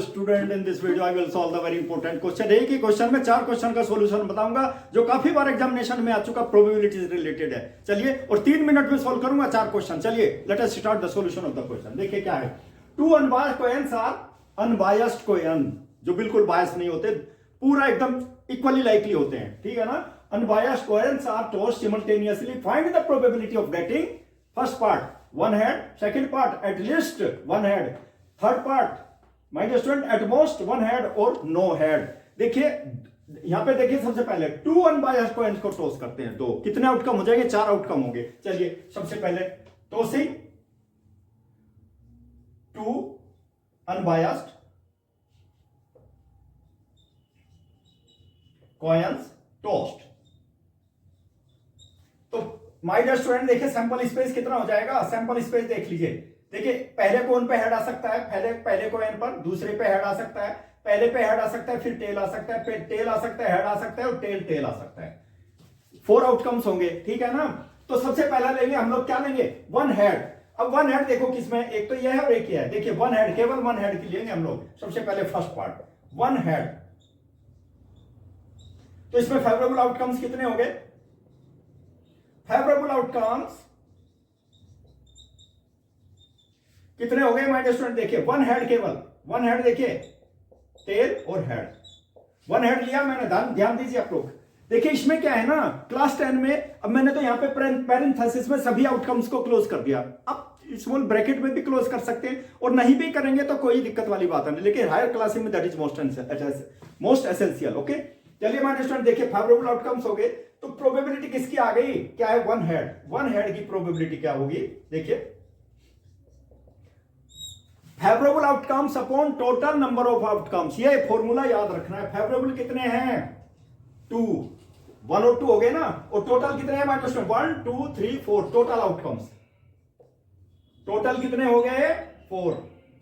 Student, in this video I will solve the very important question. एक ही question में 4 question का solution बताऊंगा जो काफी बार एग्जामिनेशन में आ चुका, प्रोबेबिलिटी से रिलेटेड है। चलिए, और 3 मिनट में सॉल्व करूंगा 4 क्वेश्चन। चलिए, let us start the solution of the question. देखिए क्या है। 2 unbiased coins are unbiased Koen, जो बिल्कुल बायस नहीं होते, पूरा एकदम इक्वली लाइकली होते हैं, ठीक है ना। Unbiased coins are tossed simultaneously, find the probability of getting first part 1 head, second part at least 1 head, third part my dear student at most 1 head और नो हेड। देखिए यहां पे देखिए, सबसे पहले 2 अनबायस्ड कोएंस को टॉस करते हैं तो कितने आउटकम हो जाएंगे? 4 आउटकम होंगे। चलिए, सबसे पहले टॉसिंग 2 अनबायस्ड कोएंस टॉस्ड। तो माय डियर स्टूडेंट देखिए, सैंपल स्पेस कितना हो जाएगा? सैंपल स्पेस देख लीजिए। देखिए, पहले कोन पे हेड आ सकता है, पहले कोएन पर, दूसरे पे हेड आ सकता है, पहले पे हेड आ सकता है, फिर टेल आ सकता है, फिर टेल आ सकता है, हेड आ सकता है और टेल आ सकता है। 4 आउटकम्स होंगे, ठीक है ना। तो सबसे पहला लेंगे हम लोग, क्या लेंगे? 1 हेड। अब 1 हेड देखो किसमें, एक तो यह है और एक यह है। देखिए 1 हेड, केवल 1 हेड की लेंगे हम लोग। सबसे पहले फर्स्ट पार्ट 1 हेड, तो इसमें फेवरेबल आउटकम्स कितने हो गए? फेवरेबल आउटकम्स कितने हो गए माय डियर स्टूडेंट? देखिए 1 हेड, केवल 1 हेड, देखिए टेल और हेड। 1 हेड लिया मैंने, ध्यान दीजिए आप लोग। देखिए इसमें क्या है ना, क्लास 10 में अब मैंने तो यहां पे पैरेंथेसिस में सभी आउटकम्स को क्लोज कर दिया। अब स्मॉल ब्रैकेट में भी क्लोज कर सकते हैं और नहीं भी करेंगे तो कोई दिक्कत वाली बात नहीं, लेकिन हायर क्लास में that is most essential. Okay, चलिए माय डियर स्टूडेंट, देखिए फेवरेबल आउटकम्स हो गए तो प्रोबेबिलिटी किसकी आ गई? क्या है? 1 हेड। 1 हेड की प्रोबेबिलिटी क्या होगी? देखिए, favourable outcomes upon total number of outcomes, ये फॉर्मूला याद रखना है। फेवरेबल कितने हैं? 2, 1 और 2 हो गए ना, और टोटल कितने हैं my dear? 1 2 3 4 total outcomes. Total कितने हो गए? 4,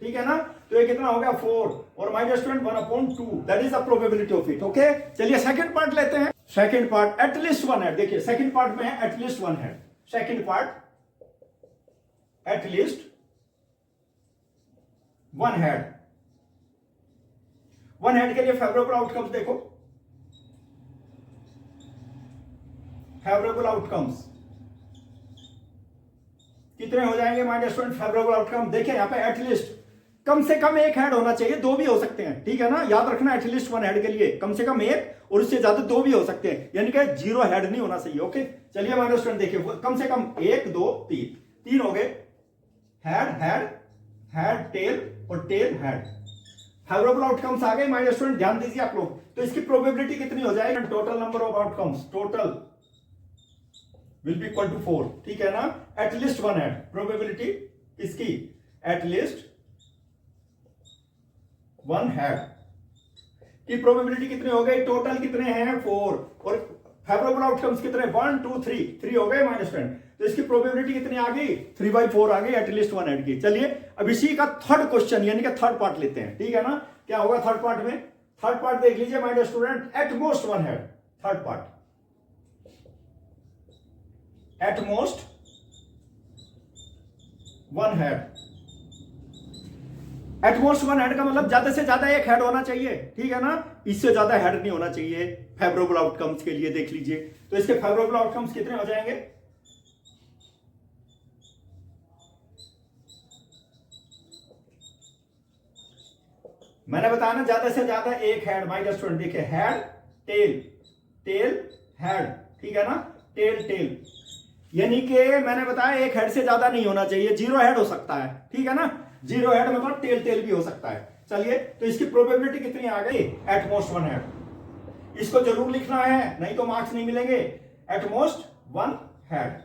ठीक है ना। तो ये कितना हो गया? 4, और my dear student 1/2, that is the probability of it. Okay, चलिए सेकंड पार्ट लेते हैं। Second part at least 1 head. देखिए सेकंड पार्ट में है at least 1 head. Second part at least 1 head. 1 head के लिए फेवरेबल आउटकम्स देखो, फेवरेबल आउटकम्स कितने हो जाएंगे my dear student? Favourable outcome देखिए यहां पे एटलीस्ट कम से कम 1 हेड होना चाहिए, 2 भी हो सकते हैं, ठीक है ना। याद रखना, एटलीस्ट 1 हेड के लिए कम से कम 1 और उससे ज्यादा 2 भी हो सकते हैं, यानी कि 0 हेड नहीं होना चाहिए। ओके, चलिए माय डियर स्टूडेंट देखिए, कम से कम 1 2 3 हो गए। हेड हेड हेड टेल और टेल हेड, फेवरेबल आउटकम्स आ गए माय डियर स्टूडेंट। ध्यान दीजिए आप लोग, तो इसकी प्रोबेबिलिटी कितनी हो जाएगी? Total number of outcomes total will be equal to 4, ठीक है ना। एटलीस्ट 1 हेड, प्रोबेबिलिटी इसकी एटलीस्ट 1 हेड की प्रोबेबिलिटी कितनी हो गई? टोटल कितने हैं? 4, और फेवरेबल आउटकम्स कितने? 1 2 3 हो गए माय डियर स्टूडेंट। तो इसकी प्रोबेबिलिटी कितनी आ गई? 3/4 आ गई एटलीस्ट 1 हेड की। चलिए अब इसी का थर्ड क्वेश्चन यानी कि थर्ड पार्ट लेते हैं, ठीक है ना। क्या होगा थर्ड पार्ट में? थर्ड पार्ट देख लीजिए my dear student, at most 1 head. Third part at most 1 head. At most 1 head का मतलब ज्यादा से ज्यादा 1 हेड होना चाहिए, ठीक है ना। इससे ज्यादा हेड नहीं होना चाहिए फेवरेबल आउटकम्स के लिए। देख लीजिए, तो इसके फेवरेबल आउटकम्स कितने हो जाएंगे? मैंने बताया ना, ज्यादा से ज्यादा 1 हेड माय डियर स्टूडेंट। देखिए हेड टेल टेल हेड, ठीक है ना। टेल टेल, यानी कि मैंने बताया 1 हेड से ज्यादा नहीं होना चाहिए, 0 हेड हो सकता है, ठीक है ना। 0 हेड मतलब टेल टेल भी हो सकता है। चलिए, तो इसकी प्रोबेबिलिटी कितनी आ गई? Eight most 1 head. इसको जरूर लिखना है, नहीं तो मार्क्स नहीं मिलेंगे। Eight most 1 head.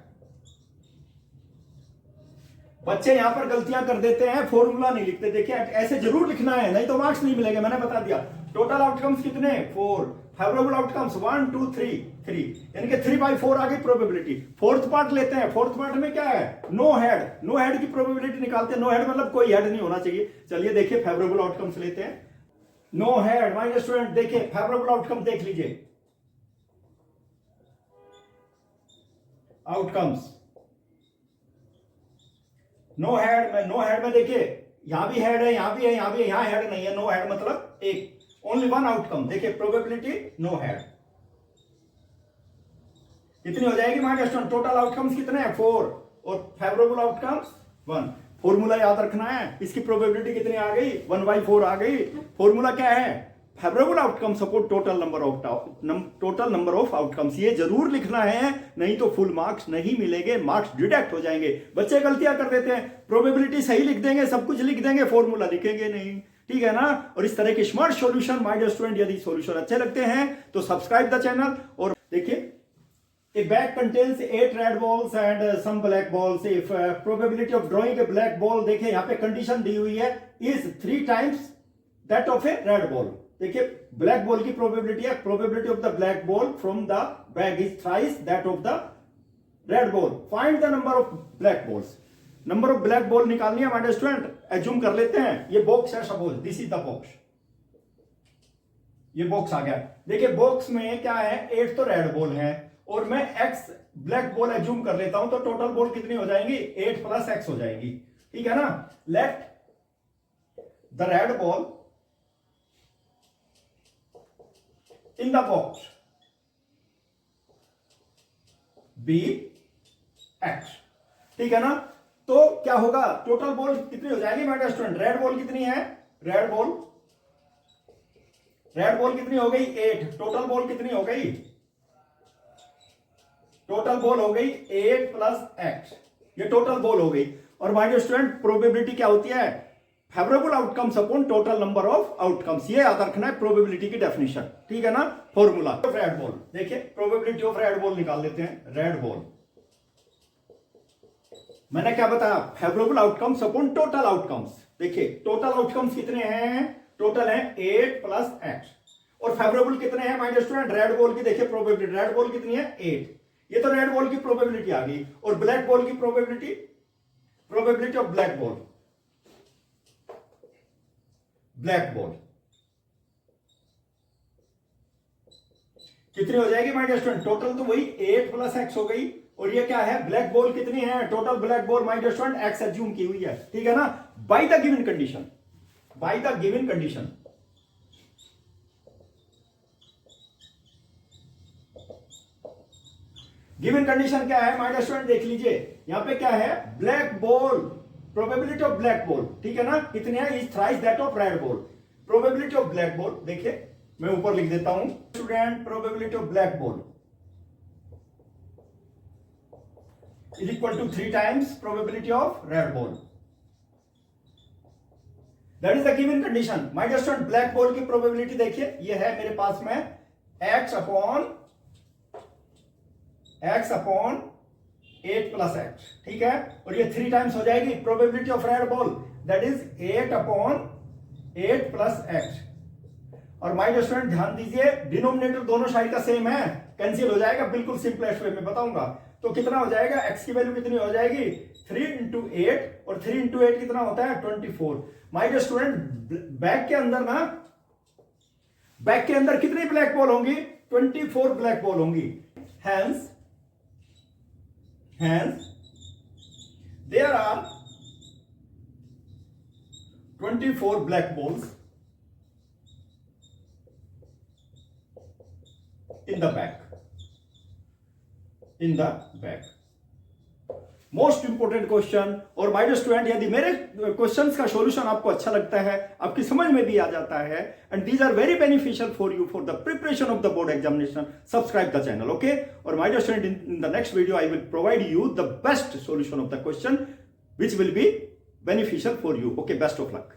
बच्चे यहां पर गलतियां कर देते हैं, फॉर्मूला नहीं लिखते। देखिए ऐसे जरूर लिखना है, नहीं तो मार्क्स नहीं मिलेंगे, मैंने बता दिया। टोटल आउटकम्स कितने? 4, फेवरेबल आउटकम्स 1 2 3 यानी कि 3/4 आ गई प्रोबेबिलिटी। फोर्थ पार्ट लेते हैं। फोर्थ पार्ट में क्या है? No head. नो हेड की प्रोबेबिलिटी निकालते हैं। नो हेड मतलब कोई हेड नहीं होना चाहिए। चलिए देखिए फेवरेबल आउटकम्स लेते हैं। No head my dear student, देखिए फेवरेबल आउटकम देख लीजिए। आउटकम्स नो हेड में देखिए यहां भी हेड है, यहां भी है, यहां भी है, यहां हेड नहीं है, नो हेड मतलब एक, ओनली वन आउटकम। देखिए प्रोबेबिलिटी नो हेड कितनी हो जाएगी माय स्टूडेंट? टोटल आउटकम्स कितने हैं? 4 और फेवरेबल आउटकम्स 1। फॉर्मूला याद रखना है, इसकी प्रोबेबिलिटी कितनी आ गई? 1/4 आ गई। फॉर्मूला क्या है? Favourable outcome support total number of outcomes. ये जरूर लिखना है, नहीं तो फुल मार्क्स नहीं मिलेंगे, मार्क्स डिडक्ट हो जाएंगे। बच्चे गलतियां कर देते हैं, प्रोबेबिलिटी सही लिख देंगे, सब कुछ लिख देंगे, फॉर्मूला लिखेंगे नहीं, ठीक है ना। और इस तरह के smart solution my dear student, यदि सॉल्यूशन अच्छे लगते हैं तो सब्सक्राइब द चैनल। और देखिए, a bag contains 8 red balls and some black balls. If probability of drawing a black ball, देखिए यहां पे कंडीशन दी हुई है, is 3 times that of a red ball. देखिए ब्लैक बॉल की प्रोबेबिलिटी है, probability of the black ball from the bag is thrice that of the red ball. Find the number of black balls. Number of black ball निकालनी है my student. Assume कर लेते हैं ये box है, suppose this is the box, ये box आ गया। देखिए बॉक्स में क्या है? 8 तो रेड बॉल है और मैं x ब्लैक बॉल एज्यूम कर लेता हूं, तो टोटल बॉल कितनी हो जाएंगी? 8 + x हो जाएगी, ठीक है ना। Let the red ball in the box be x, ठीक है ना। तो क्या होगा? टोटल बॉल कितनी हो जाएगी माय स्टूडेंट? रेड बॉल कितनी है? रेड बॉल कितनी हो गई? 8। टोटल बॉल कितनी हो गई? टोटल बॉल हो गई 8 + x, ये टोटल बॉल हो गई। और माय डियर स्टूडेंट प्रोबेबिलिटी क्या होती है? Favourable outcomes upon total number of outcomes. ये याद रखना है प्रोबेबिलिटी की डेफिनेशन, ठीक है ना। फॉर्मूला ऑफ रेड बॉल, देखिए प्रोबेबिलिटी ऑफ रेड बॉल निकाल लेते हैं। रेड बॉल मैंने क्या बताया? Favourable outcomes upon total outcomes. देखिए टोटल आउटकम्स कितने हैं? टोटल है 8 + x। और फेवरेबल कितने हैं my dear student? Red ball की देखिए प्रोबेबिलिटी, रेड बॉल कितनी है? 8। ये तो रेड बॉल की प्रोबेबिलिटी आ गई। और ब्लैक बॉल की प्रोबेबिलिटी ऑफ ब्लैक बॉल कितनी हो जाएगी माय डियर स्टूडेंट? टोटल तो वही 8 + x हो गई। और ये क्या है? ब्लैक बॉल कितनी है? Total black ball my dear student x assume की हुई है, ठीक है ना। By the given condition, given condition क्या है माय डियर स्टूडेंट? देख लीजिए यहां पे क्या है? Black ball, probability of black ball, ठीक है ना, कितनी है? Is thrice that of red ball. Probability of black ball देखिए मैं ऊपर लिख देता हूं, student probability of black ball is equal to 3 times probability of red ball. That is the given condition my dear student. Black ball की probability देखिए ये है मेरे पास में x अपॉन 8 + x, ठीक है। और ये 3 टाइम्स हो जाएगी probability of red ball, that is 8/8 + x। और माय डियर स्टूडेंट ध्यान दीजिए डिनोमिनेटर दोनों साइड का सेम है, कैंसिल हो जाएगा, बिल्कुल सिंपलेस्ट वे में बताऊंगा। तो कितना हो जाएगा? x की वैल्यू कितनी हो जाएगी? 3 × 8, और 3 × 8 कितना होता है? 24। माय डियर स्टूडेंट बैग के अंदर कितनी ब्लैक बॉल होंगी? 24 ब्लैक बॉल होंगी। Hence there are 24 black balls in the bag. Most important question. और माय डियर स्टूडेंट यदि मेरे क्वेश्चंस का सॉल्यूशन आपको अच्छा लगता है, आपकी समझ में भी आ जाता है, and these are very beneficial for you for the preparation of the board examination, subscribe the channel, okay. और my dear student in the next video I will provide you the best solution of the question which will be beneficial for you, okay. Best of luck.